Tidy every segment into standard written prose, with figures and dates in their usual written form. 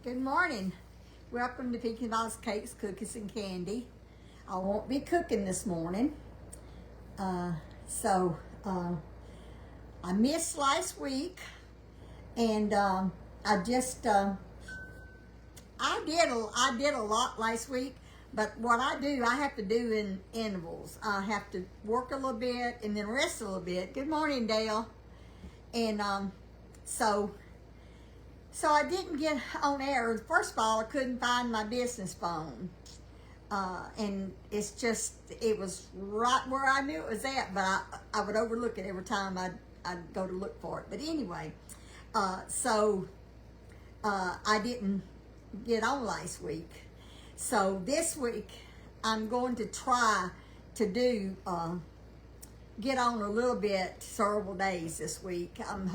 Good morning. Welcome to Pecan Dolls Cakes, Cookies, and Candy. I won't be cooking this morning. So I missed last week, and I did a lot last week. But what I do, I have to do in intervals. I have to work a little bit and then rest a little bit. Good morning, Dale. And so I didn't get on air. First of all, I couldn't find my business phone. And it was right where I knew it was at, but I would overlook it every time I'd go to look for it. But anyway, so I didn't get on last week. So this week, I'm going to try to get on a little bit several days this week. I'm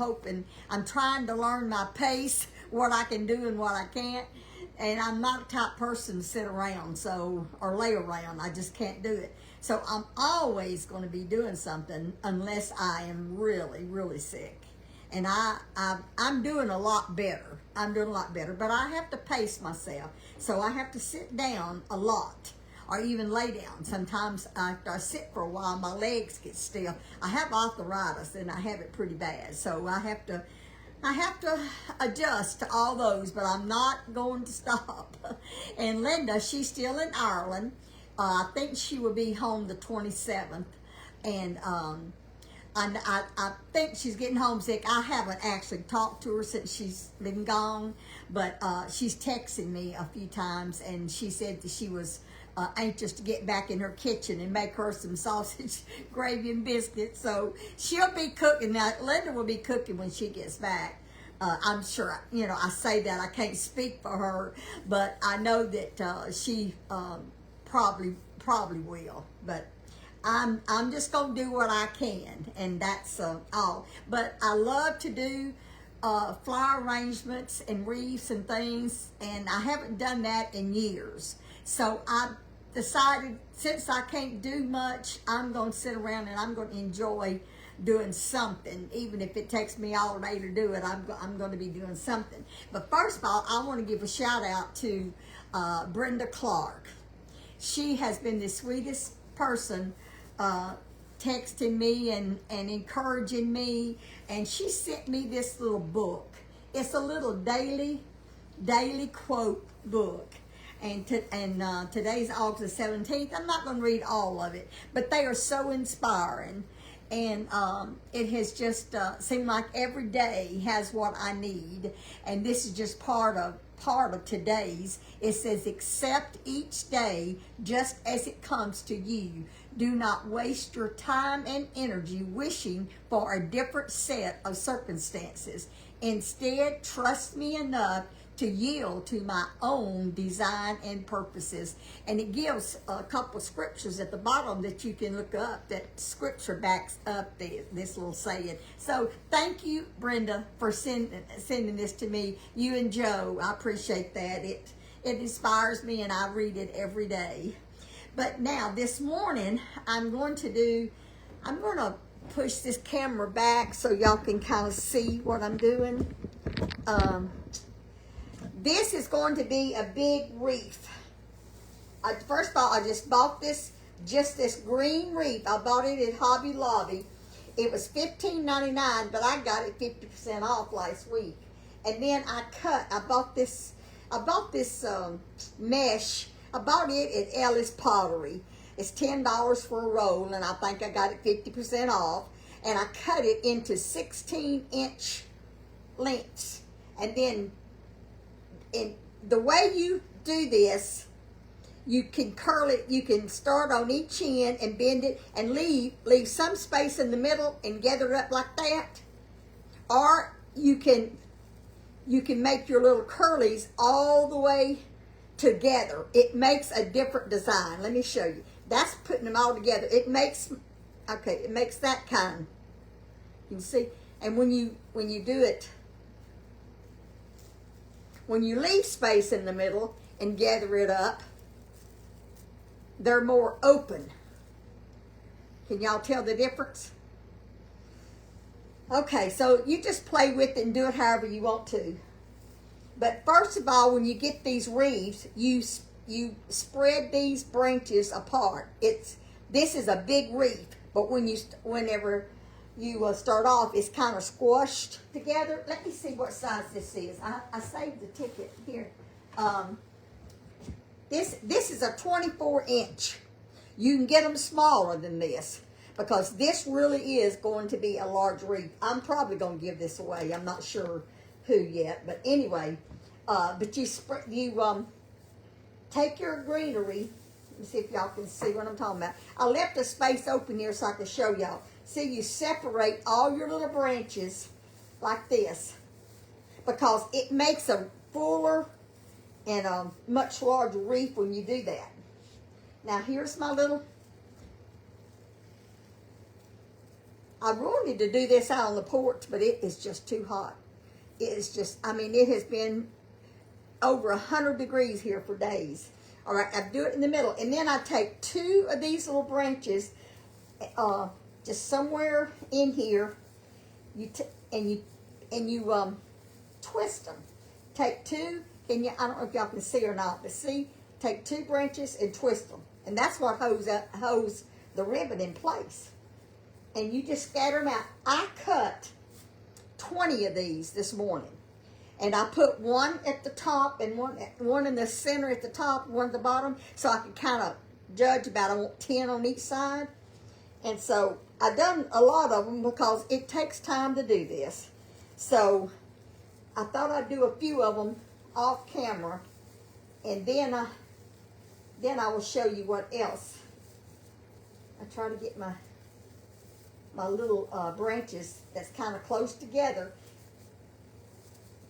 trying to learn my pace, what I can do and what I can't. And I'm not a type person to sit around or lay around. I just can't do it. So I'm always going to be doing something unless I am really, really sick. And I'm doing a lot better. But I have to pace myself. So I have to sit down a lot, or even lay down. Sometimes after I sit for a while, my legs get stiff. I have arthritis, and I have it pretty bad. So I have to adjust to all those, but I'm not going to stop. And Linda, she's still in Ireland. I think she will be home the 27th. And I think she's getting homesick. I haven't actually talked to her since she's been gone, but she's texted me a few times, and she said that she was anxious to get back in her kitchen and make her some sausage, gravy, and biscuits. So she'll be cooking. Now, Linda will be cooking when she gets back. I'm sure, I say that. I can't speak for her, but I know that she probably will. But I'm just going to do what I can, and that's all. But I love to do flower arrangements and wreaths and things, and I haven't done that in years. So I decided, since I can't do much, I'm going to sit around and I'm going to enjoy doing something. Even if it takes me all day to do it, I'm going to be doing something. But first of all, I want to give a shout out to Brenda Clark. She has been the sweetest person, texting me and encouraging me, and she sent me this little book. It's a little daily quote book. And today's August 17th. I'm not going to read all of it, but they are so inspiring. And it has just seemed like every day has what I need. And this is just part of today's. It says, accept each day just as it comes to you. Do not waste your time and energy wishing for a different set of circumstances. Instead, trust me enough to yield to my own design and purposes. And it gives a couple of scriptures at the bottom that you can look up. That scripture backs up this little saying. So thank you, Brenda, for sending this to me. You and Joe, I appreciate that. It inspires me, and I read it every day. But now this morning, I'm going to push this camera back so y'all can kind of see what I'm doing. This is going to be a big wreath. First of all, I just bought this green wreath. I bought it at Hobby Lobby. It was $15.99, but I got it 50% off last week. And then I bought this mesh. I bought it at Ellis Pottery. It's $10 for a roll, and I think I got it 50% off. And I cut it into 16-inch lengths. And then the way you do this, you can curl it. You can start on each end and bend it and leave some space in the middle and gather it up like that. Or you can make your little curlies all the way together. It makes a different design. Let me show you. That's putting them all together. It makes that kind. You can see. And when you do it, when you leave space in the middle and gather it up, they're more open. Can y'all tell the difference? Okay, so you just play with it and do it however you want to. But first of all, when you get these wreaths, you spread these branches apart. This is a big wreath, but whenever you start off, it's kind of squashed together. Let me see what size this is. I saved the ticket here. This is a 24-inch. You can get them smaller than this because this really is going to be a large wreath. I'm probably going to give this away. I'm not sure who yet, but anyway, but you take your greenery. Let me see if y'all can see what I'm talking about. I left a space open here so I can show y'all. See, you separate all your little branches like this because it makes a fuller and a much larger wreath when you do that. Now here's my little, I wanted to do this out on the porch, but it is just too hot. It is just, I mean, it has been over 100 degrees here for days. All right, I do it in the middle, and then I take 2 of these little branches, just somewhere in here, and you twist them. Take 2, and I don't know if y'all can see or not, but see, take 2 branches and twist them, and that's what holds the ribbon in place. And you just scatter them out. I cut 20 of these this morning. And I put one at the top and one in the center at the top, one at the bottom, so I could kind of judge about, I want 10 on each side. And so I've done a lot of them because it takes time to do this. So I thought I'd do a few of them off camera, and then I will show you what else. I try to get my little branches that's kind of close together.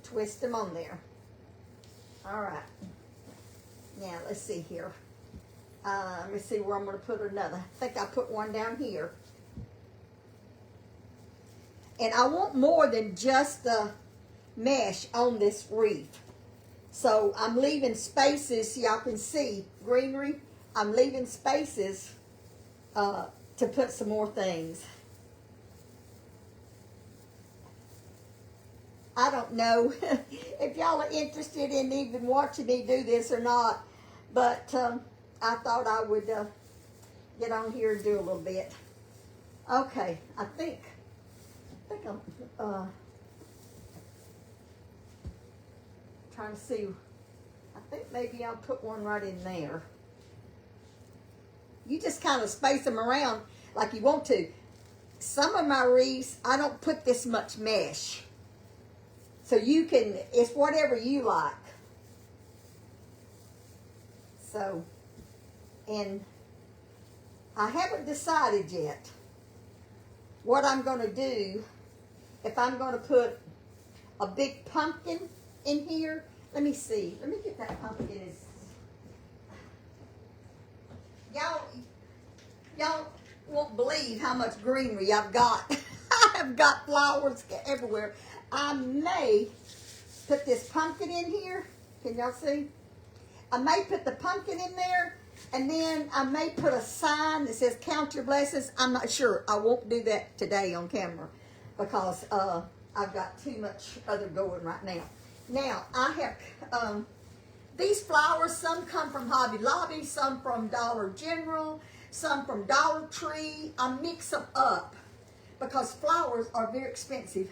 Twist them on there. All right. Now, let's see here. Let me see where I'm going to put another. I think I put one down here. And I want more than just the mesh on this wreath. So I'm leaving spaces so y'all can see greenery. I'm leaving spaces to put some more things. I don't know if y'all are interested in even watching me do this or not, but I thought I would get on here and do a little bit. Okay, I think I'm trying to see. I think maybe I'll put one right in there. You just kind of space them around like you want to. Some of my wreaths, I don't put this much mesh. So you can, it's whatever you like. So, and I haven't decided yet what I'm going to do. If I'm going to put a big pumpkin in here. Let me see. Let me get that pumpkin. Y'all won't believe how much greenery I've got. I've got flowers everywhere. I may put this pumpkin in here. Can y'all see? I may put the pumpkin in there, and then I may put a sign that says count your blessings. I'm not sure. I won't do that today on camera because I've got too much other going right now. Now, I have these flowers. Some come from Hobby Lobby, some from Dollar General, some from Dollar Tree. I mix them up because flowers are very expensive.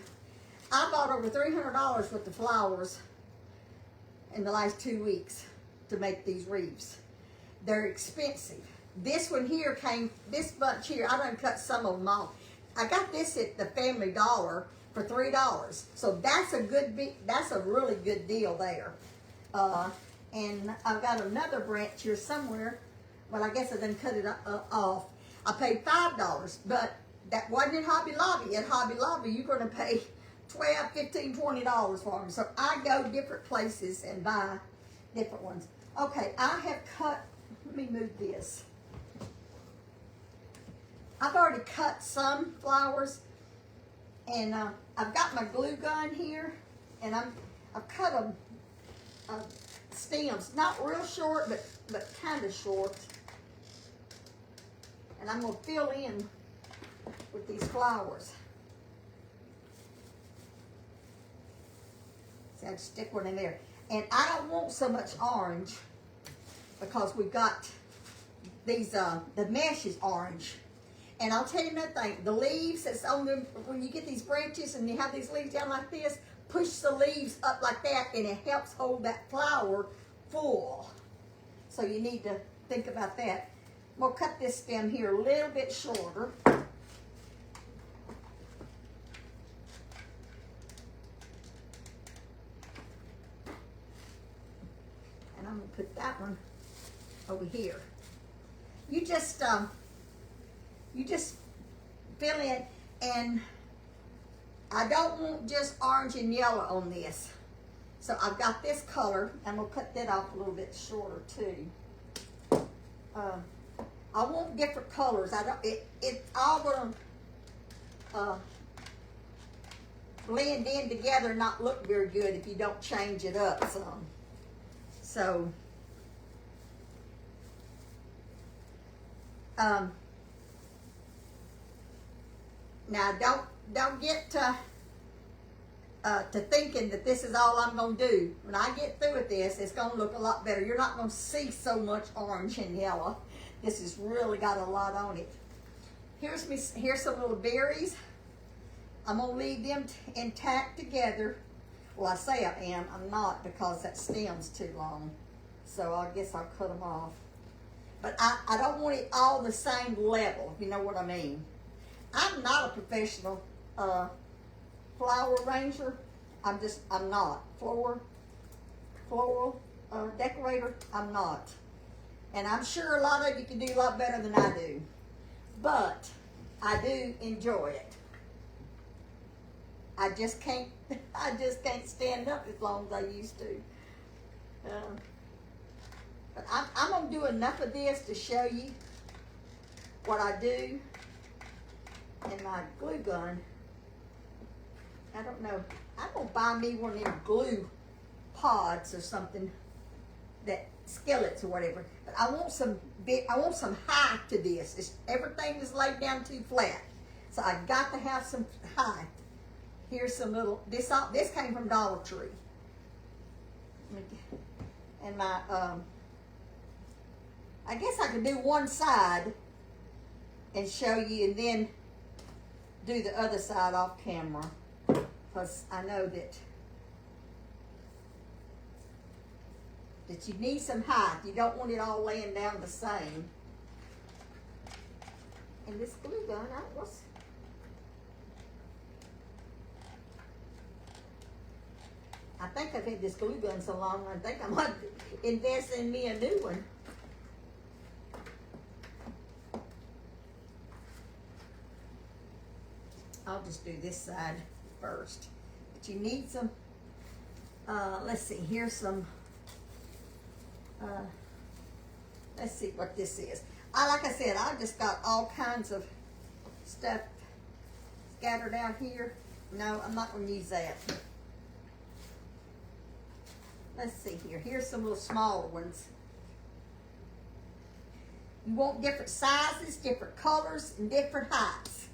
I bought over $300 worth of flowers in the last 2 weeks to make these wreaths. They're expensive. This one here this bunch here, I done cut some of them off. I got this at the Family Dollar for $3. So that's a really good deal there. And I've got another branch here somewhere. Well, I guess I done cut it off. I paid $5, but that wasn't at Hobby Lobby. At Hobby Lobby, you're going to pay $12, $15, $20 for them. So I go different places and buy different ones. Okay, I have cut, let me move this. I've already cut some flowers, and I've got my glue gun here, and I've cut them stems, not real short, but kind of short. And I'm going to fill in with these flowers. See, I'd stick one in there. And I don't want so much orange because we've got these, the mesh is orange. And I'll tell you another thing, the leaves that's on them, when you get these branches and you have these leaves down like this, push the leaves up like that and it helps hold that flower full. So you need to think about that. We'll cut this stem here a little bit shorter. And I'm going to put that one over here. You just fill in, and I don't want just orange and yellow on this. So I've got this color, and we'll cut that off a little bit shorter too. I want different colors. It's all gonna blend in together and not look very good if you don't change it up some. So now don't get to thinking that this is all I'm going to do. When I get through with this, it's going to look a lot better. You're not going to see so much orange and yellow. This has really got a lot on it. Here's some little berries. I'm going to leave them intact together. Well, I say I am. I'm not, because that stem's too long. So I guess I'll cut them off. But I don't want it all the same level, if you know what I mean. I'm not a professional flower arranger. I'm not. Floral decorator, I'm not. And I'm sure a lot of you can do a lot better than I do. But I do enjoy it. I just can't stand up as long as I used to. But I'm going to do enough of this to show you what I do. And my glue gun, I don't know. I'm going to buy me one of them glue pods or something, that skillets or whatever. But I want some height to this. Everything is laid down too flat. So I got to have some height. Here's some little, this came from Dollar Tree. And my, I guess I could do one side and show you, and then do the other side off camera, because I know that you need some height. You don't want it all laying down the same. And this glue gun, I think I've had this glue gun so long, I think I might invest in me a new one. I'll just do this side first. But you need some, let's see, here's some, let's see what this is. Like I said, I just got all kinds of stuff scattered out here. No, I'm not going to use that. Let's see here. Here's some little smaller ones. You want different sizes, different colors, and different heights.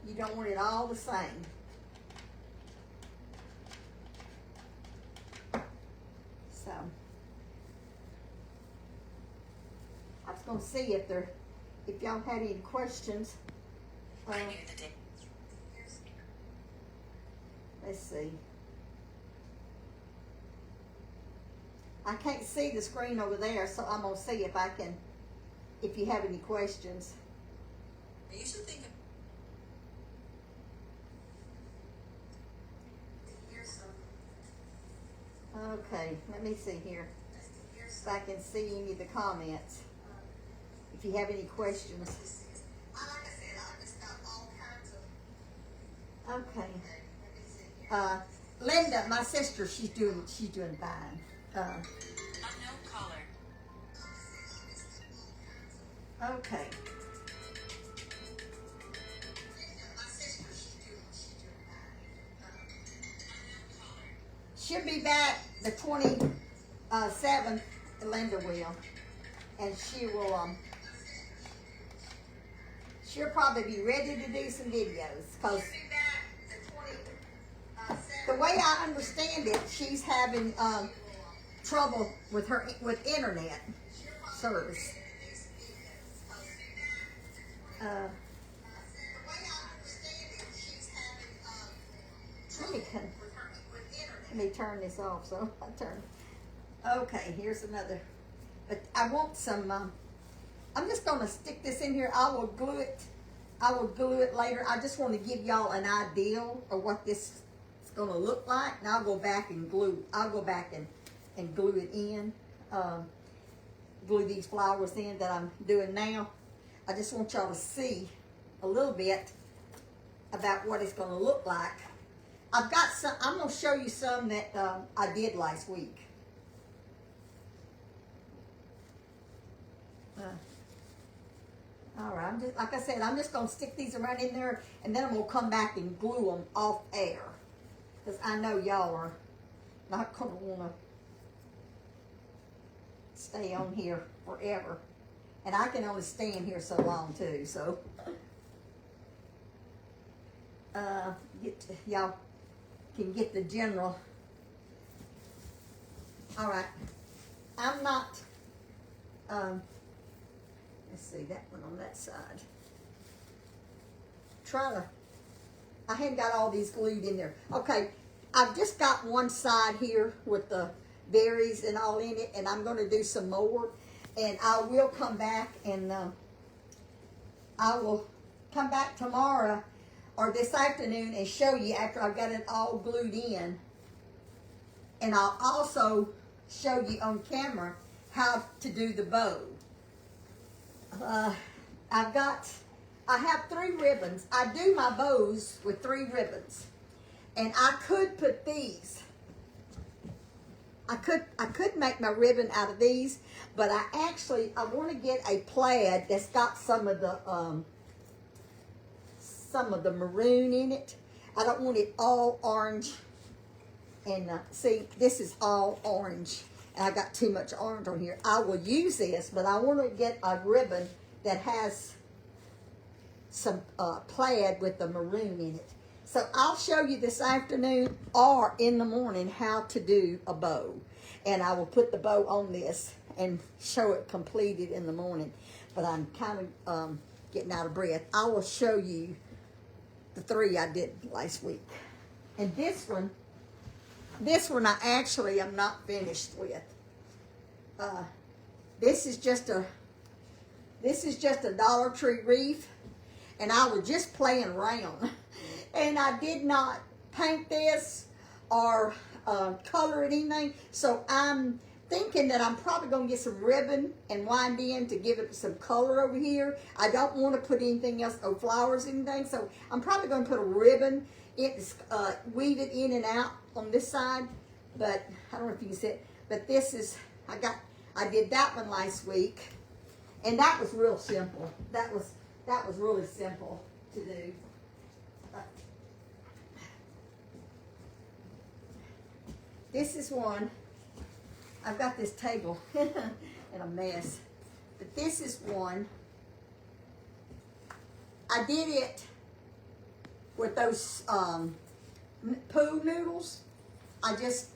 You don't want it all the same. So, I was going to see if y'all had any questions. Let's see. I can't see the screen over there, so I'm going to see if you have any questions. You should think Okay, let me see here. If I can see any of the comments. If you have any questions. Like I said, I just got all kinds of. Okay. Linda, my sister, she's doing fine. unknown caller. Okay. She'll be back the 27th, Linda will. And she will, she'll probably be ready to do some videos. Cause the way I understand it, she's having trouble with internet service. Let me turn this off. So I turn. Okay, here's another. But I want some. I'm just gonna stick this in here. I will glue it. I will glue it later. I just want to give y'all an idea of what this is gonna look like, and I'll go back and glue. I'll go back and glue it in. Glue these flowers in that I'm doing now. I just want y'all to see a little bit about what it's gonna look like. I've got some. I'm gonna show you some that I did last week. All right, I'm just, like I said, I'm just gonna stick these around in there, and then I'm gonna come back and glue them off air, because I know y'all are not gonna wanna stay on here forever, and I can only stay in here so long too. So, y'all can get the general. All right, I'm not. Let's see, that one on that side. I hadn't got all these glued in there. Okay, I've just got one side here with the berries and all in it, and I'm going to do some more. And I will come back and I will come back tomorrow or this afternoon and show you after I've got it all glued in. And I'll also show you on camera how to do the bow. I have 3 ribbons. I do my bows with 3 ribbons. And I could put these. I could make my ribbon out of these, but I want to get a plaid that's got some of the maroon in it. I don't want it all orange. And see, this is all orange. And I got too much orange on here. I will use this, but I want to get a ribbon that has some plaid with the maroon in it. So I'll show you this afternoon or in the morning how to do a bow. And I will put the bow on this and show it completed in the morning. But I'm kind of getting out of breath. I will show you the 3 I did last week. And this one I actually am not finished with. This is just a Dollar Tree wreath, and I was just playing around. And I did not paint this or color it anything. So I'm thinking that I'm probably going to get some ribbon and wind in to give it some color over here. I don't want to put anything else, no flowers or anything. So I'm probably going to put a ribbon, weave it in and out on this side. But I don't know if you can see it. But this is, I did that one last week. And that was real simple. That was really simple to do. This is one. I've got this table in a mess. But this is one. I did it with those poo noodles. I just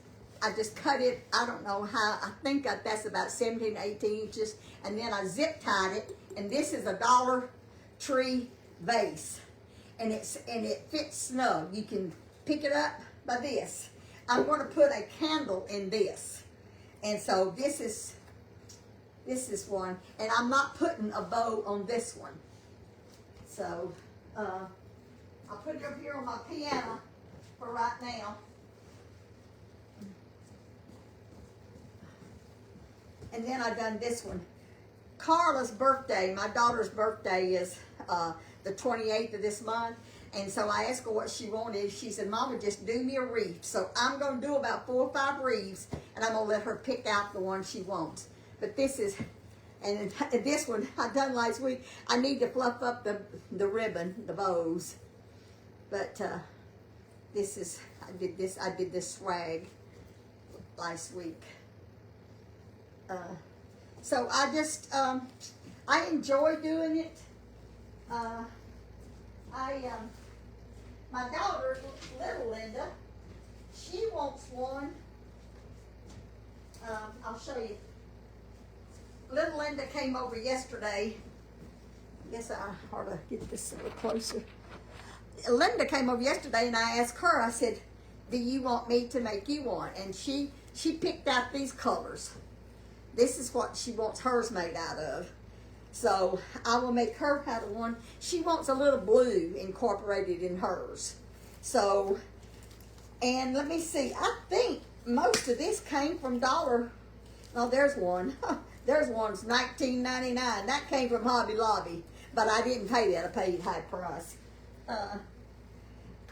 cut it, I don't know how, I think that's about 17, 18 inches. And then I zip tied it. And this is a Dollar Tree vase. And it fits snug. You can pick it up by this. I'm going to put a candle in this. And so this is one. And I'm not putting a bow on this one. So I'll put it up here on my piano for right now. And then I done this one. Carla's birthday, my daughter's birthday is the 28th of this month. And so I asked her what she wanted. She said, Mama, just do me a wreath. So I'm going to do about 4 or 5 wreaths, and I'm going to let her pick out the one she wants. But this is, and this one I done last week. I need to fluff up the ribbon, the bows. But this is, I did this swag last week. So I just, I enjoy doing it. My daughter, little Linda, Linda came over yesterday. I guess I ought to get this a little closer. Linda came over yesterday, and I asked her, I said, do you want me to make you one? And she picked out these colors. This is what she wants hers made out of. So I will make her out of one. She wants a little blue incorporated in hers. So, and let me see, I think most of this came from Dollar. Oh, there's one. There's one's $19.99. That came from Hobby Lobby, but I didn't pay that. I paid high price.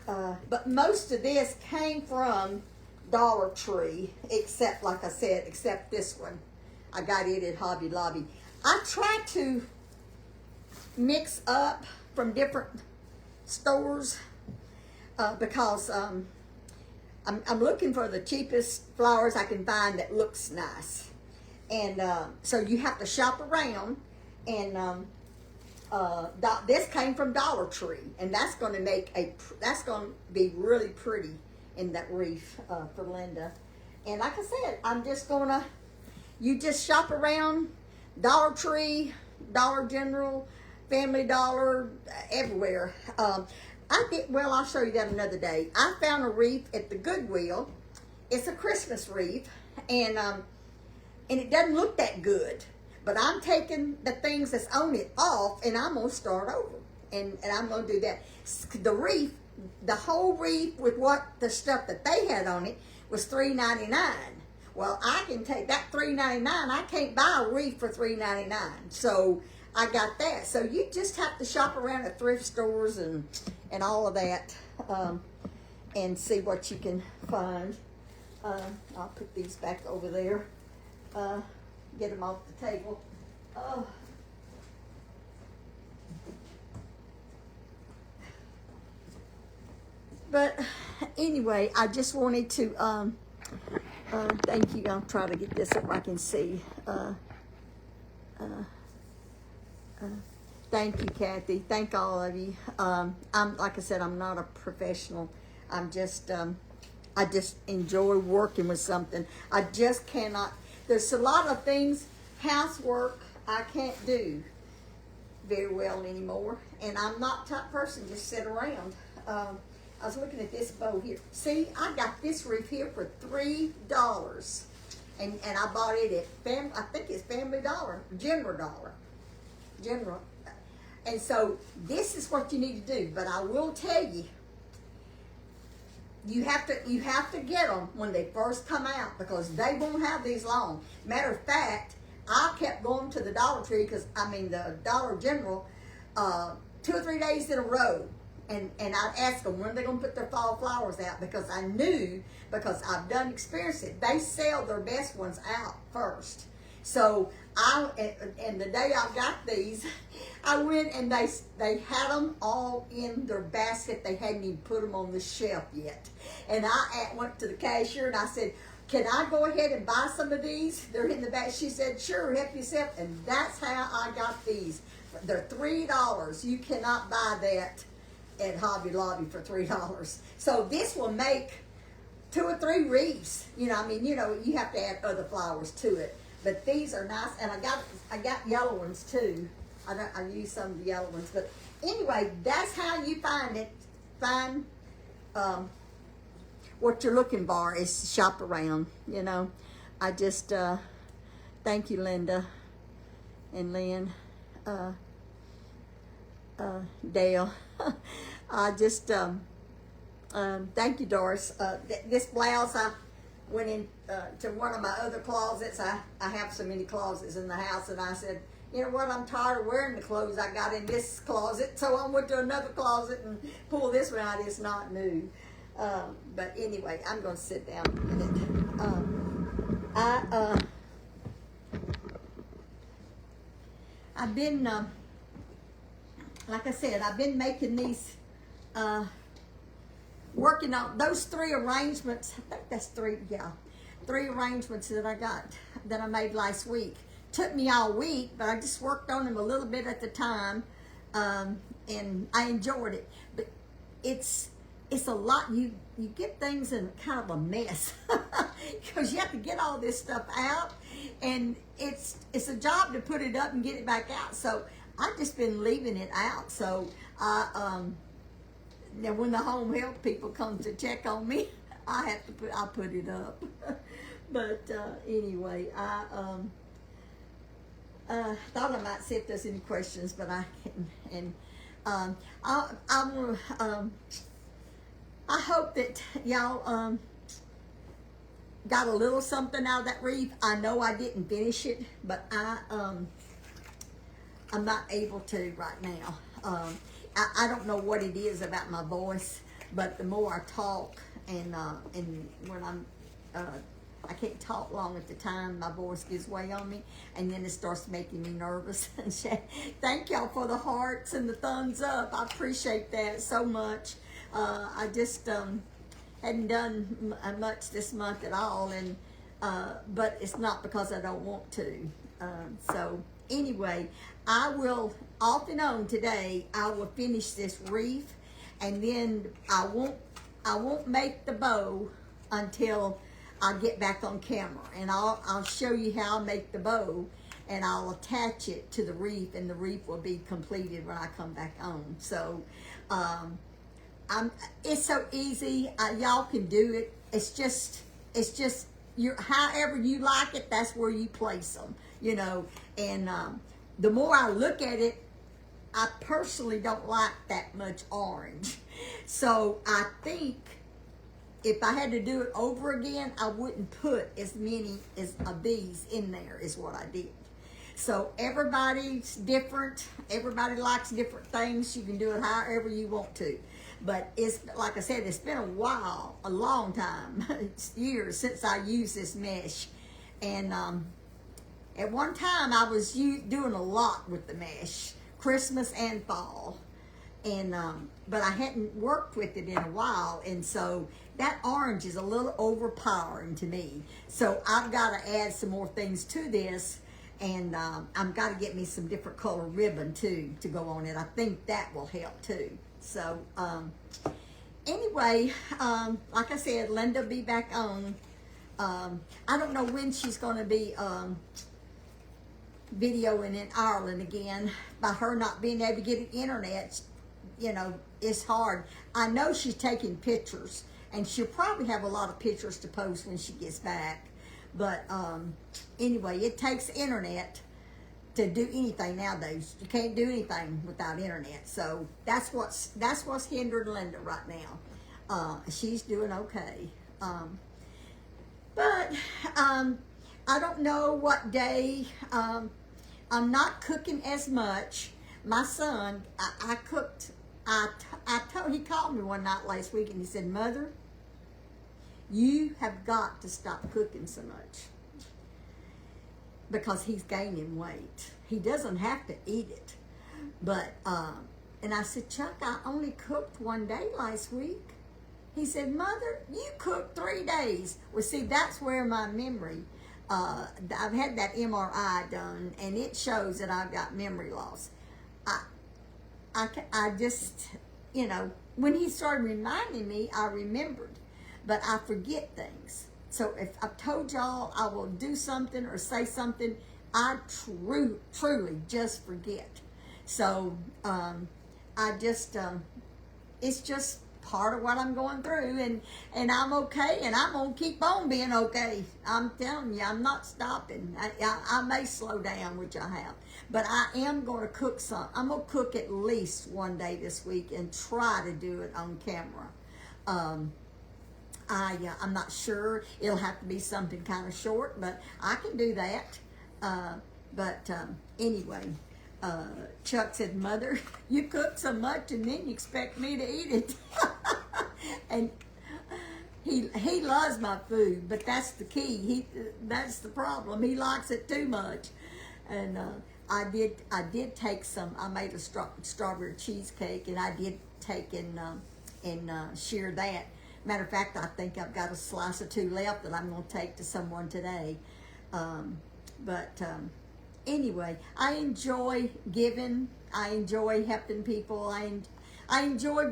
But most of this came from Dollar Tree, except, like I said, except this one. I got it at Hobby Lobby. I try to mix up from different stores because I'm looking for the cheapest flowers I can find that looks nice. And so you have to shop around, and this came from Dollar Tree, and that's going to be really pretty in that wreath for Linda. And like I said, I'm just gonna, you just shop around Dollar Tree, Dollar General, Family Dollar, everywhere. I'll show you that another day. I found a wreath at the Goodwill. It's a Christmas wreath, and it doesn't look that good. But I'm taking the things that's on it off, and I'm going to start over. And I'm going to do that. The wreath, the whole wreath with what the stuff that they had on it was $3.99. Well, I can take that $3.99. I can't buy a wreath for $3.99. So I got that. So you just have to shop around at thrift stores and all of that and see what you can find. I'll put these back over there. Get them off the table. But anyway, I just wanted to thank you. I'll try to get this up I can see. Thank you, Kathy. Thank all of you. Like I said, I'm not a professional. I'm just I just enjoy working with something. I just cannot. There's a lot of things, housework, I can't do very well anymore. And I'm not the type of person to just sit around. I was looking at this bow here. See, I got this wreath here for $3. And I bought it at, I think it's Family Dollar, General Dollar. General. And so this is what you need to do. But I will tell you, you have to get them when they first come out, because they won't have these long. Matter of fact, I kept going to the Dollar Tree, the Dollar General, 2 or 3 days in a row, and I'd ask them when they're going to put their fall flowers out, because I knew, because I've done experience it, they sell their best ones out first. So and the day I got these, I went and they had them all in their basket. They hadn't even put them on the shelf yet. And I went to the cashier and I said, can I go ahead and buy some of these? They're in the back. She said, sure, help yourself. And that's how I got these. They're $3. You cannot buy that at Hobby Lobby for $3. So this will make 2 or 3 wreaths. You have to add other flowers to it. But these are nice, and I got yellow ones too. I use some of the yellow ones, but anyway, that's how you find what you're looking for is shop around. I just thank you, Linda and Lynn, Dale. I just thank you, Doris. This blouse I went in to one of my other closets. I have so many closets in the house, and I said, you know what, I'm tired of wearing the clothes I got in this closet, so I went to another closet and pulled this one out. It's not new. But anyway, I'm going to sit down a minute. I've been, like I said, I've been making these, working on those 3 arrangements. I think that's 3 arrangements that I made last week. Took me all week, but I just worked on them a little bit at the time, and I enjoyed it. But it's a lot. You get things in kind of a mess. because you have to get all this stuff out, and it's a job to put it up and get it back out. So I've just been leaving it out. So now when the home health people come to check on me, I put it up. But anyway, I thought I might see if there's any questions, but I can't. And I hope that y'all got a little something out of that wreath. I know I didn't finish it, but I'm not able to right now. I don't know what it is about my voice, but the more I talk and when I can't talk long at the time, my voice gives way on me, and then it starts making me nervous. Thank y'all for the hearts and the thumbs up. I appreciate that so much. I just hadn't done much this month at all, and but it's not because I don't want to. So anyway, I will off and on today. I will finish this wreath, and then I won't make the bow until I get back on camera, and I'll show you how I make the bow, and I'll attach it to the wreath, and the wreath will be completed when I come back on. So it's so easy. Y'all can do it. It's just however you like it, that's where you place them, you know. And the more I look at it, I personally don't like that much orange. So I think if I had to do it over again, I wouldn't put as many of these in there, is what I did. So everybody's different. Everybody likes different things. You can do it however you want to. But it's, like I said, it's been a while, a long time, it's years since I used this mesh. And at one time I was doing a lot with the mesh, Christmas and fall. And but I hadn't worked with it in a while, and so that orange is a little overpowering to me. So I've got to add some more things to this, and I've got to get me some different color ribbon too to go on it. I think that will help too. So anyway, like I said, Linda will be back on. I don't know when she's going to be videoing in Ireland again. By her not being able to get an internet, you know, it's hard. I know she's taking pictures, and she'll probably have a lot of pictures to post when she gets back. But anyway, it takes internet to do anything nowadays. You can't do anything without internet. So that's what's hindering Linda right now. She's doing okay. But I don't know what day. I'm not cooking as much. My son, I cooked. He called me one night last week, and he said, "Mother, you have got to stop cooking so much," because he's gaining weight. He doesn't have to eat it, but and I said, "Chuck, I only cooked one day last week." He said, "Mother, you cooked 3 days." Well, see, that's where my memory. I've had that MRI done, and it shows that I've got memory loss. I just, you know, when he started reminding me, I remembered, but I forget things. So if I've told y'all I will do something or say something, I truly just forget. So I just, it's just part of what I'm going through, and I'm okay, and I'm gonna keep on being okay. I'm telling you, I'm not stopping. I may slow down, which I have, but I am going to cook some. I'm gonna cook at least one day this week and try to do it on camera. I'm not sure. It'll have to be something kind of short, but I can do that. Anyway, Chuck said, "Mother, you cook so much and then you expect me to eat it." And he loves my food, but that's the key. That's the problem. He likes it too much. And I did take some. I made a strawberry cheesecake, and I did take and share that. Matter of fact, I think I've got a slice or 2 left that I'm going to take to someone today. Anyway, I enjoy giving. I enjoy helping people. I enjoy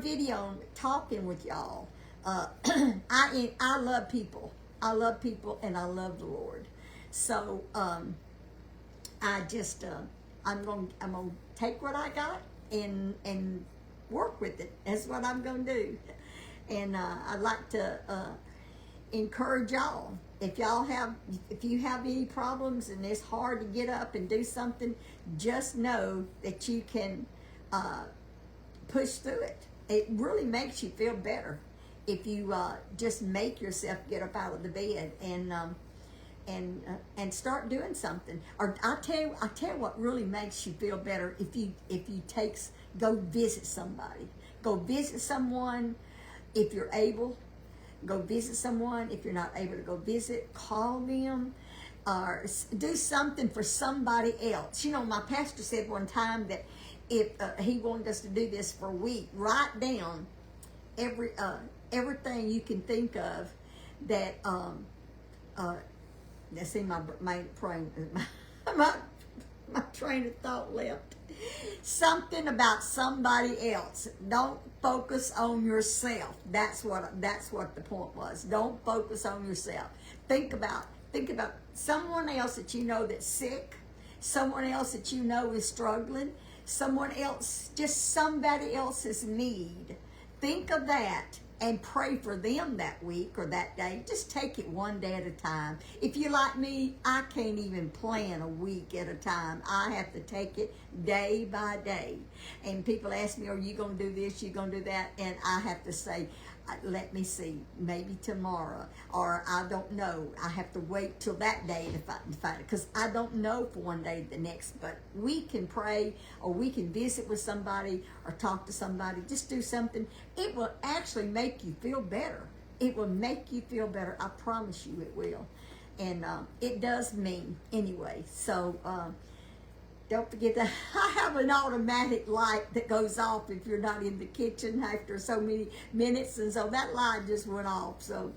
talking with y'all. I love people. I love people and I love the Lord. So I just I'm gonna take what I got and work with it. That's what I'm gonna do. And I'd like to encourage y'all. If you have any problems and it's hard to get up and do something, just know that you can push through it. It really makes you feel better if you just make yourself get up out of the bed and start doing something. Or I tell you what really makes you feel better if you go visit somebody. Go visit someone if you're able. Go visit someone. If you're not able to go visit, call them or do something for somebody else. You know, my pastor said one time that if he wanted us to do this for a week, write down everything you can think of that let's see, my train of thought left. Something about somebody else. Don't focus on yourself. That's what the point was. Don't focus on yourself. Think about someone else that you know that's sick, someone else that you know is struggling, someone else, just somebody else's need. Think of that and pray for them that week or that day. Just take it one day at a time. If you're like me, I can't even plan a week at a time. I have to take it day by day. And people ask me, are you going to do this? You going to do that? And I have to say, let me see, maybe tomorrow, or I don't know. I have to wait till that day to find it, because I don't know for one day to the next. But we can pray, or we can visit with somebody, or talk to somebody. Just do something. It will actually make you feel better. It will make you feel better. I promise you it will. And it does me anyway. So don't forget that I have an automatic light that goes off if you're not in the kitchen after so many minutes, and so that light just went off. So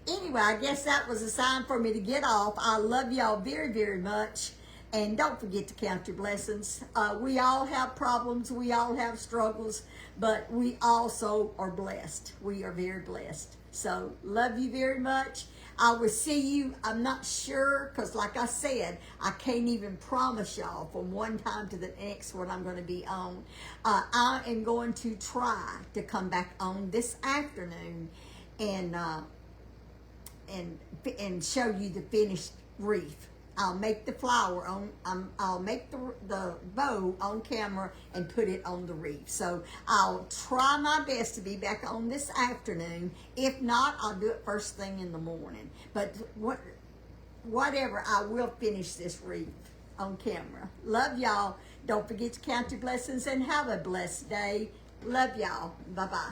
anyway, I guess that was a sign for me to get off. I love y'all very, very much, and don't forget to count your blessings. We all have problems, we all have struggles, but we also are blessed. We are very blessed. So love you very much. I will see you, I'm not sure, because like I said, I can't even promise y'all from one time to the next what I'm going to be on. I am going to try to come back on this afternoon and show you the finished wreath. I'll make the flower on, I'll make the bow on camera and put it on the wreath. So I'll try my best to be back on this afternoon. If not, I'll do it first thing in the morning. But whatever, I will finish this wreath on camera. Love y'all. Don't forget to count your blessings and have a blessed day. Love y'all. Bye-bye.